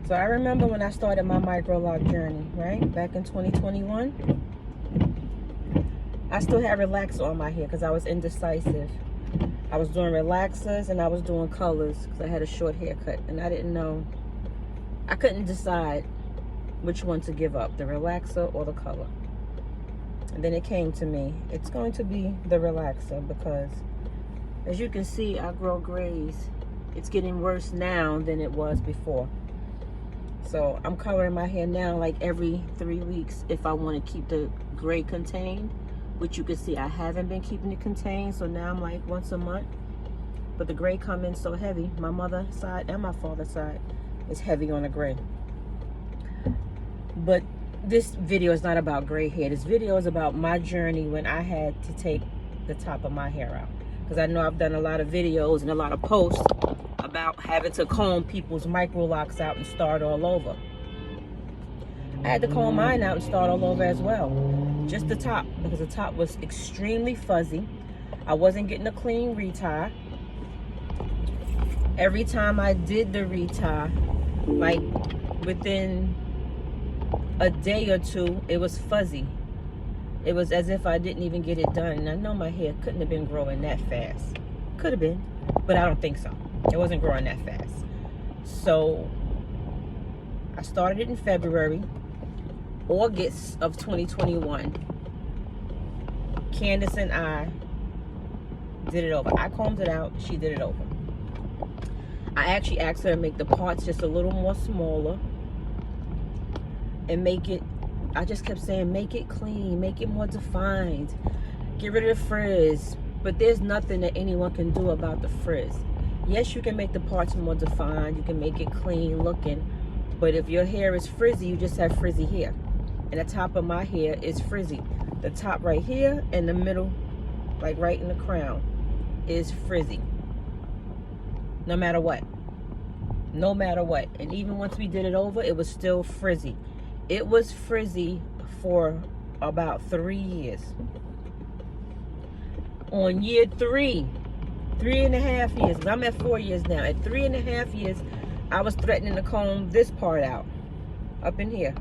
So I remember when I started my microlock journey, right? Back in 2021. I still had relaxer on my hair because I was indecisive. I was doing relaxers and I was doing colors because I had a short haircut. And I didn't know. I couldn't decide which one to give up, the relaxer or the color. And then it came to me. It's going to be the relaxer because, as you can see, I grow grays. It's getting worse now than it was before. So I'm coloring my hair now like every 3 weeks if I want to keep the gray contained, which you can see I haven't been keeping it contained. So now I'm like once a month. But the gray come in so heavy. My mother's side and my father's side is heavy on the gray. But this video is not about gray hair. This video is about my journey when I had to take the top of my hair out. Because I know I've done a lot of videos and a lot of posts about having to comb people's microlocks out and start all over. I had to comb mine out and start all over as well. Just the top, because the top was extremely fuzzy. I wasn't getting a clean retie. Every time I did the retie, like within a day or two, it was fuzzy. It was as if I didn't even get it done. And I know my hair couldn't have been growing that fast. Could have been, but I don't think so. It wasn't growing that fast. So I started it in February. August of 2021, Candace and I did it over. I combed it out, she did it over. I actually asked her to make the parts just a little more smaller and make it, I just kept saying, make it clean, make it more defined, get rid of the frizz. But there's nothing that anyone can do about the frizz. Yes, you can make the parts more defined, you can make it clean looking, but if your hair is frizzy, you just have frizzy hair. And the top of my hair is frizzy. The top right here and the middle, like right in the crown, is frizzy. No matter what. No matter what. And even once we did it over, it was still frizzy. It was frizzy for about 3 years. On year 3.5 years, I'm at 4 years now. At 3.5 years, I was threatening to comb this part out, up in here.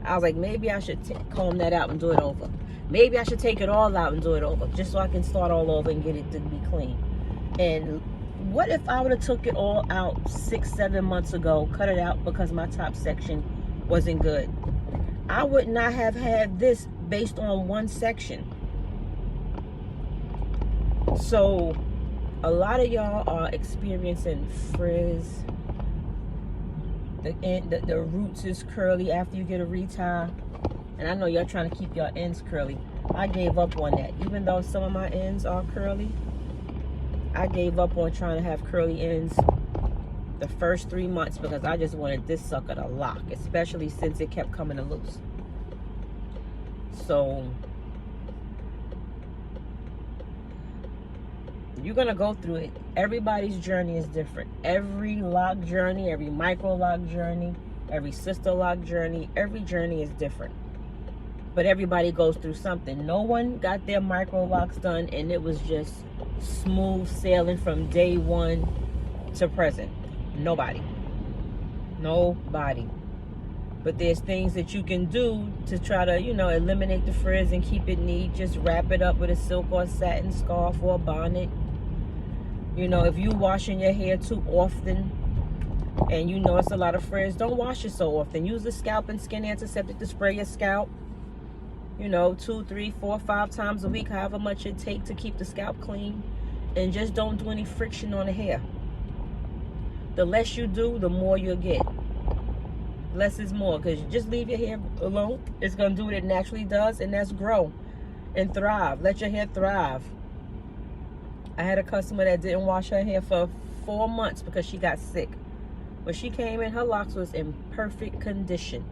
I was like, maybe I should comb that out and do it over. Maybe I should take it all out and do it over, just so I can start all over and get it to be clean. And what if I would have took it all out 6-7 months ago, cut it out because my top section wasn't good? I would not have had this based on one section. So a lot of y'all are experiencing frizz. The roots is curly after you get a retie. And I know y'all trying to keep your ends curly. I gave up on that. Even though some of my ends are curly, I gave up on trying to have curly ends the first 3 months because I just wanted this sucker to lock, especially since it kept coming loose. So you're gonna go through it. Everybody's journey is different. Every lock journey, every micro lock journey, every sister lock journey, every journey is different. But everybody goes through something. No one got their micro locks done and it was just smooth sailing from day one to present. Nobody. Nobody. But there's things that you can do to try to, you know, eliminate the frizz and keep it neat. Just wrap it up with a silk or satin scarf or a bonnet. You know, if you're washing your hair too often and you know it's a lot of frizz, don't wash it so often. Use the scalp and skin antiseptic to spray your scalp. You know, 2, 3, 4, 5 times a week, however much it takes to keep the scalp clean. And just don't do any friction on the hair. The less you do, the more you'll get. Less is more, because you just leave your hair alone. It's going to do what it naturally does, and that's grow and thrive. Let your hair thrive. I had a customer that didn't wash her hair for 4 months because she got sick. When she came in, her locks was in perfect condition.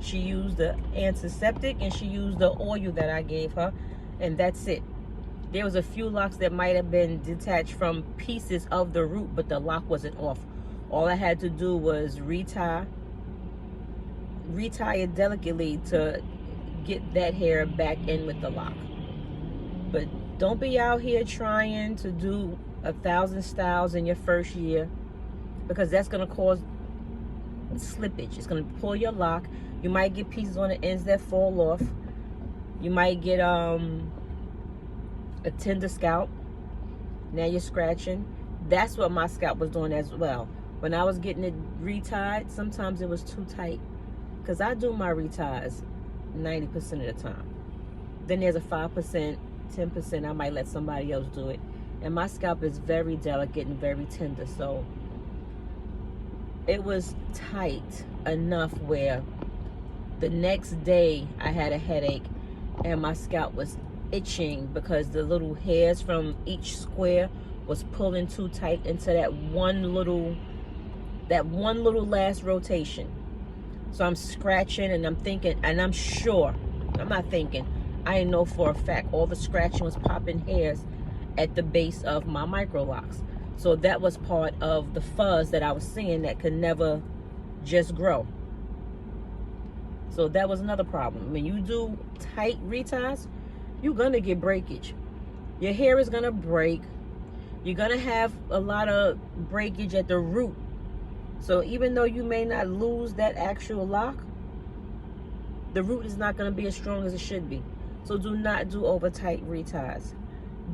She used the antiseptic and she used the oil that I gave her, and that's it. There was a few locks that might have been detached from pieces of the root, but the lock wasn't off. All I had to do was retie it delicately to get that hair back in with the lock. But don't be out here trying to do 1,000 styles in your first year, because that's going to cause slippage. It's going to pull your lock. You might get pieces on the ends that fall off. You might get a tender scalp. Now you're scratching. That's what my scalp was doing as well. When I was getting it retied, sometimes it was too tight. Because I do my reties 90% of the time. Then there's a 5%, 10% I might let somebody else do it. And my scalp is very delicate and very tender. So it was tight enough where the next day I had a headache and my scalp was itching because the little hairs from each square was pulling too tight into that one little last rotation. So I'm scratching and I'm thinking, and I'm sure, I'm not thinking, I know for a fact all the scratching was popping hairs at the base of my Microlocs. So that was part of the fuzz that I was seeing that could never just grow. So that was another problem. When you do tight reties, you're gonna get breakage. Your hair is gonna break. You're gonna have a lot of breakage at the root. So even though you may not lose that actual lock, the root is not gonna be as strong as it should be. So do not do over tight reties.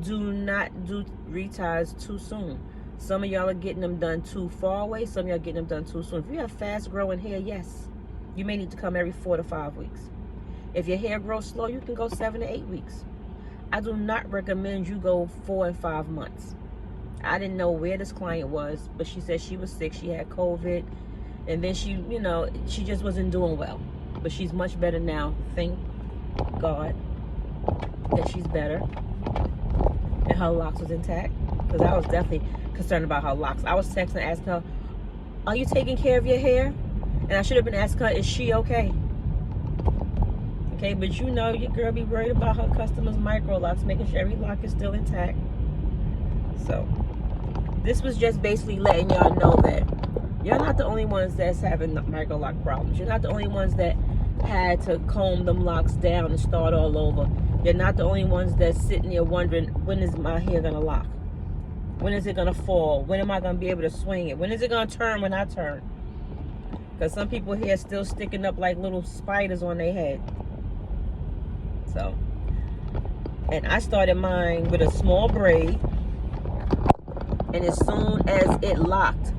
Do not do reties too soon. Some of y'all are getting them done too far away. Some of y'all getting them done too soon. If you have fast growing hair, yes, you may need to come every 4 to 5 weeks. If your hair grows slow, you can go 7 to 8 weeks. I do not recommend you go 4 and 5 months. I didn't know where this client was, but she said she was sick. She had COVID, and then she, you know, she just wasn't doing well. But she's much better now. Thank God that she's better. And her locks was intact, because I was definitely concerned about her locks. I was texting, asking her, are you taking care of your hair? And I should have been asking her, is she okay? Okay, but you know your girl be worried about her customers' Microlocs, making sure every lock is still intact. So this was just basically letting y'all know that you're not the only ones that's having Microloc problems. You're not the only ones that had to comb them locks down and start all over. You're not the only ones that's sitting there wondering, when is my hair gonna lock? When is it gonna fall? When am I gonna be able to swing it? When is it gonna turn when I turn? Because some people hair still sticking up like little spiders on their head. So, and I started mine with a small braid, and as soon as it locked,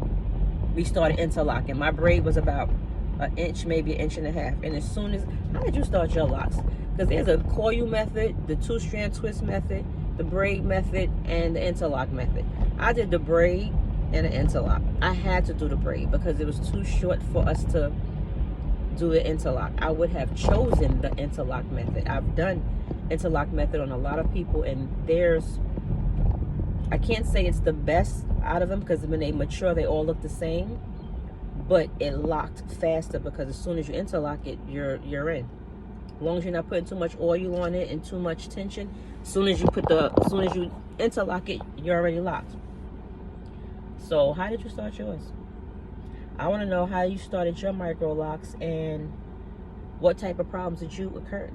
we started interlocking. My braid was about an inch, maybe an inch and a half. And as soon as, how did you start your locks? Because there's a coil method, the 2-strand twist method, the braid method, and the interlock method. I did the braid and the interlock. I had to do the braid because it was too short for us to do the interlock. I would have chosen the interlock method. I've done interlock method on a lot of people, and I can't say it's the best out of them, because when they mature they all look the same, but it locked faster because as soon as you interlock it, you're in. As long as you're not putting too much oil on it and too much tension, as soon as you interlock it, you're already locked. So how did you start yours? I want to know how you started your Microlocs and what type of problems did you incur?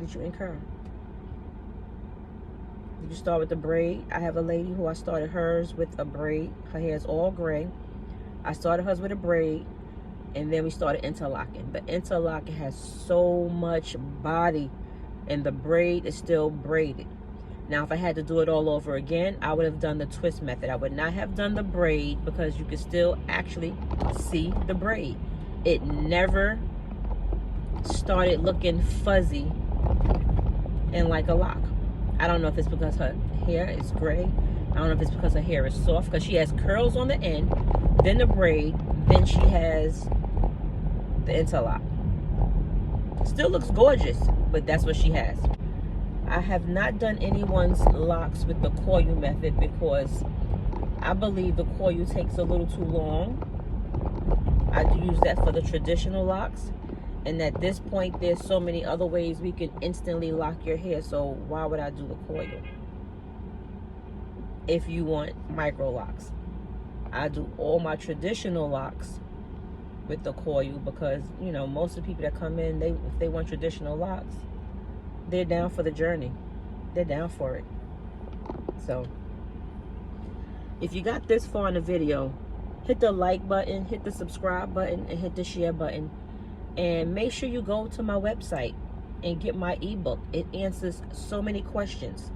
Did you start with the braid? I have a lady who I started hers with a braid. Her hair is all gray. I started hers with a braid, and then we started interlocking. The interlock has so much body, and the braid is still braided. Now, if I had to do it all over again, I would have done the twist method. I would not have done the braid because you could still actually see the braid. It never started looking fuzzy and like a lock. I don't know if it's because her hair is gray. I don't know if it's because her hair is soft, because she has curls on the end, then the braid, then she has the interlock. Still looks gorgeous, but that's what she has. I have not done anyone's locks with the coil method because I believe the coil takes a little too long. I use that for the traditional locks, and at this point there's so many other ways we can instantly lock your hair, so why would I do the coil if you want Microlocs? I do all my traditional locks with the coil because, you know, most of the people that come in, if they want traditional locks, they're down for the journey. They're down for it. So if you got this far in the video, hit the like button, hit the subscribe button, and hit the share button. And make sure you go to my website and get my ebook. It answers so many questions.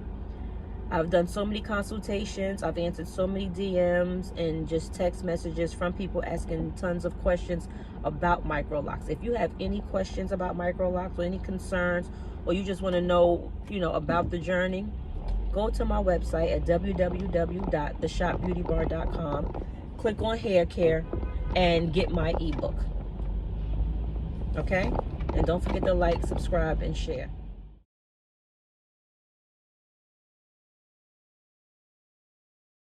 I've done so many consultations. I've answered so many DMs and just text messages from people asking tons of questions about Microlocs. If you have any questions about Microlocs or any concerns, or you just want to know, about the journey, go to my website at www.theshopbeautybar.com. Click on hair care and get my ebook. Okay? And don't forget to like, subscribe, and share.